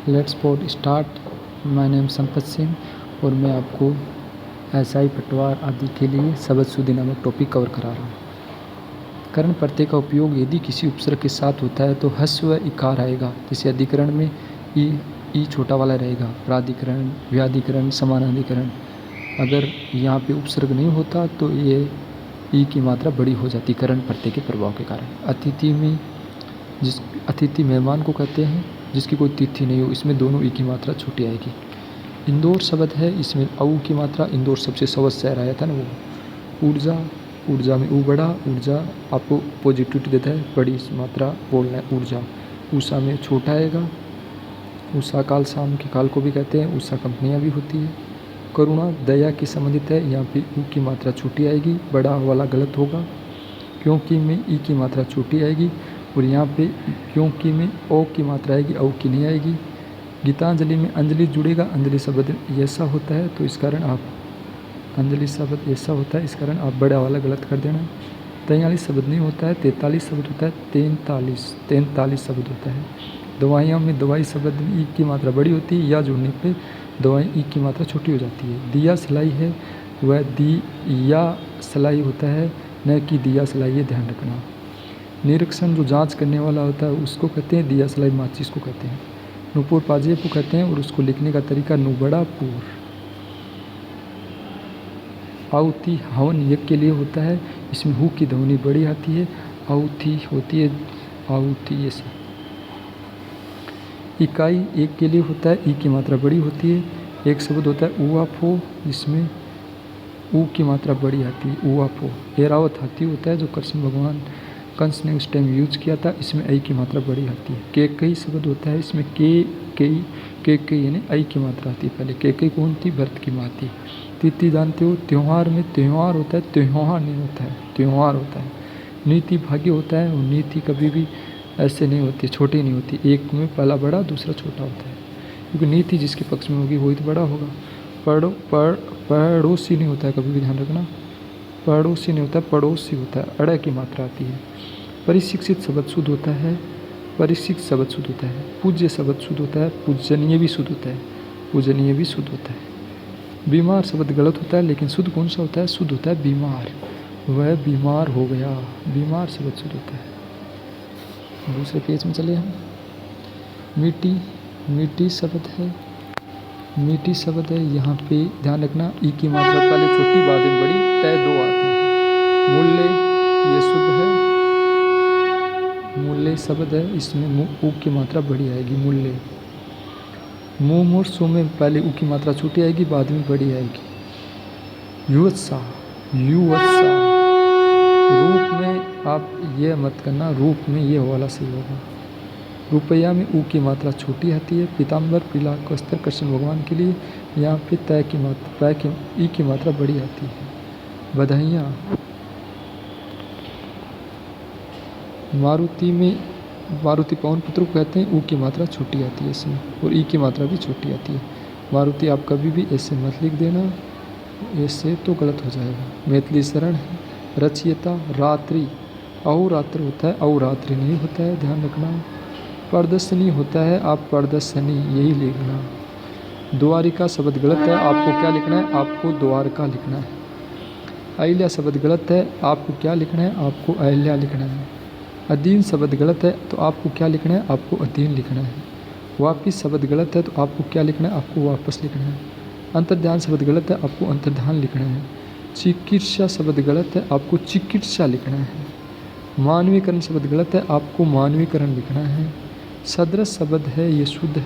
Let's pod start. My name Sampat Singh और मैं आपको एसआई पटवार आदि के लिए शब्द शुद्धि नामक टॉपिक कवर करा रहा हूँ। करण प्रत्यय का उपयोग यदि किसी उपसर्ग के साथ होता है तो हस्व व इकार आएगा। जैसे अधिकरण में ई छोटा वाला रहेगा, प्राधिकरण, व्याधिकरण, समानाधिकरण। अगर यहाँ पे उपसर्ग नहीं होता तो ये ई की मात्रा बड़ी हो जाती करण प्रत्यय के प्रभाव के कारण। अतिथि मेहमान को कहते हैं जिसकी कोई तिथि नहीं हो, इसमें दोनों ई की मात्रा छोटी आएगी। इंदौर शब्द है, इसमें औ की मात्रा, इंदौर सबसे सवत शहर आया था ना वो। ऊर्जा में ऊ बड़ा, ऊर्जा आपको पॉजिटिविटी देता है, बड़ी मात्रा बोलना है ऊर्जा। उषा में छोटा आएगा। उषा काल, शाम के काल को भी कहते हैं, उषा कंपनियाँ भी होती है। करुणा दया की संबंधित है, यहाँ पे ऊ की मात्रा छोटी आएगी, बड़ा वाला गलत होगा। क्योंकि में ई की मात्रा छोटी आएगी और यहाँ पे क्योंकि में ओ की मात्रा आएगी, औ की नहीं आएगी। गीतांजलि में अंजलि जुड़ेगा, अंजलि शब्द ऐसा होता है तो इस कारण आप अंजलि शब्द ऐसा होता है, इस कारण आप बड़ा वाला गलत कर देना। 43 शब्द नहीं होता है, 43 शब्द होता है, 43 शब्द होता है। दवाइयों में दवाई शब्द में ई की मात्रा बड़ी होती है, या जुड़ने पे दवाई ई की मात्रा छोटी हो जाती है। दिया सिलाई है, वह दिया सिलाई होता है, न कि दिया सिलाई, है ध्यान रखना। निरीक्षण जो जांच करने वाला होता है उसको कहते हैं, दिया सिलाई माचिस को कहते हैं। नूपुर पाजे को कहते हैं और उसको लिखने का तरीका नुबड़ापुर। आउथी हवन यज्ञ के लिए होता है, इसमें हु की ध्वनि बड़ी आती है, आउथी होती है आउथी ऐसे। इकाई एक के लिए होता है, ई की मात्रा बड़ी होती है। एक शब्द होता है उआफो, जिसमें ऊ की मात्रा बड़ी आती है, उआफो। एरावत हाथी होता है जो कृष्ण भगवान कंस ने उस टाइम यूज किया था, इसमें आई की मात्रा बड़ी आती है। के कई शब्द होता है, इसमें के यानी आई की मात्रा आती है। पहले के कई कौन थी? भरत की माँ थी। तिथि जानते हो, त्योहार में त्योहार होता है, त्योहार नहीं होता है, त्योहार होता है। नीति भाग्य होता है और नीति कभी भी ऐसे नहीं होती, छोटी नहीं होती, एक में पहला बड़ा दूसरा छोटा होता है, क्योंकि नीति जिसके पक्ष में होगी वही तो बड़ा होगा। पड़ोसी नहीं होता है, कभी भी ध्यान रखना, पड़ोसी नहीं होता है, पड़ोसी होता है, अड़ की मात्रा आती है। परिशिक्षित शब्द शुद्ध होता है, परिशिक्षित शब्द शुद्ध होता है। पूज्य शब्द शुद्ध होता है, पूजनीय भी शुद्ध होता है, पूजनीय भी शुद्ध होता है। बीमार शब्द गलत होता है, लेकिन शुद्ध कौन सा होता है? शुद्ध होता है बीमार, वह बीमार हो गया, बीमार शब्द शुद्ध होता है। दूसरे पेज में चले हम। मीठी शब्द है, मीठी शब्द है, यहाँ पे ध्यान रखना, ई की मात्रा पहले छोटी बाद में बड़ी, तय दो आते हैं। मूल्य ये शुद्ध है, मूल्य शब्द है, इसमें ऊ की मात्रा बड़ी आएगी, मूल्य। मुँह और सो में पहले ऊ की मात्रा छोटी आएगी, बाद में बड़ी आएगी। युवत्सा, रूप में आप ये मत करना, रूप में ये वाला सही होगा। रुपया में ऊ की मात्रा छोटी आती है। पीताम्बर, पीला वस्त्र कृष्ण भगवान के लिए, यहाँ पे तय की मात्रा, ई की मात्रा बड़ी आती है। बधाइयाँ, मारुति में मारुति पवन पुत्र को कहते हैं, ऊ की मात्रा छोटी आती है इसमें, और ई की मात्रा भी छोटी आती है। मारुति आप कभी भी ऐसे मत लिख देना, ऐसे तो गलत हो जाएगा। मैथिली शरण है। रचयिता, रात्रि, अहोरात्र होता है, अहोरात्रि नहीं होता है, ध्यान रखना। प्रदर्शनी होता है, आप प्रदर्शनी यही लिखना। द्वारिका शब्द गलत है, आपको क्या लिखना है? आपको द्वारका लिखना है। अहिल्या शब्द गलत है, आपको क्या लिखना है? आपको अहिल्या लिखना है। अधीन शब्द गलत है, तो आपको क्या लिखना है? आपको अधीन लिखना है। वापिस शब्द गलत है, तो आपको क्या लिखना है? आपको वापस लिखना है। अंतर्ध्यान शब्द गलत है, आपको अंतर्ध्यान लिखना है। चिकित्सा शब्द गलत है, आपको चिकित्सा लिखना है। मानवीकरण शब्द गलत है, आपको मानवीकरण लिखना है। सदृश शब्द है, ये शुद्ध है।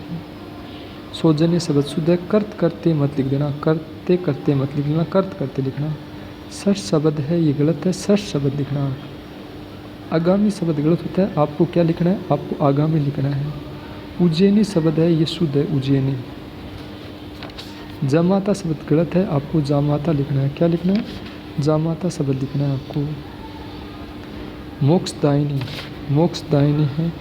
सौजन्य शब्द शुद्ध है। कर्त करते मत लिख देना, करते करते मत लिख देना, कर्त करते लिखना। सर शब्द है, ये गलत है, सर शब्द लिखना। आगामी शब्द गलत होता है, आपको क्या लिखना है? आपको आगामी लिखना है। उज्जैनी शब्द है, ये शुद्ध है, उज्जैनी। जामाता शब्द गलत है, आपको जामाता लिखना है। क्या लिखना है? जामाता शब्द लिखना है आपको। मोक्षदायिनी, मोक्षदायिनी है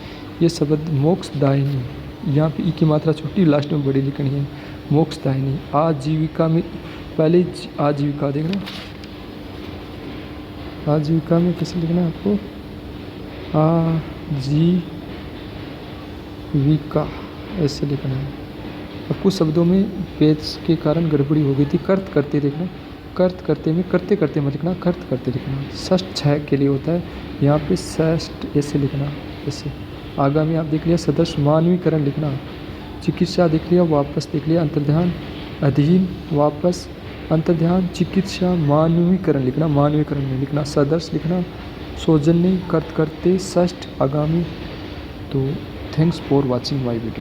ये शब्द, मोक्षदायिनी, यहाँ पे ई की मात्रा छोटी, लास्ट में बड़ी लिखनी है। मोक्षदायिनी। आजीविका में पहले आजीविका देखना, आजीविका में कैसे लिखना है आपको? आजीविका, ऐसे लिखना है। अब कुछ शब्दों में पेज के कारण गड़बड़ी हो गई थी। कर्त करते देखना, कर्त करते में करते करते मत लिखना, कर्त करते लिखना। षष्ठ छः के लिए होता है, यहाँ पे षष्ठ ऐसे लिखना, ऐसे। आगामी आप देख लिया, सदस्य मानवीकरण लिखना। चिकित्सा देख लिया, वापस देख लिया, अंतर्ध्यान अधीन, वापस अंतर्ध्यान चिकित्सा मानवीकरण लिखना, मानवीकरण में लिखना। सदस्य लिखना, सौजन्य, कर्त करते, षष्ठ, आगामी। तो thanks for watching my video.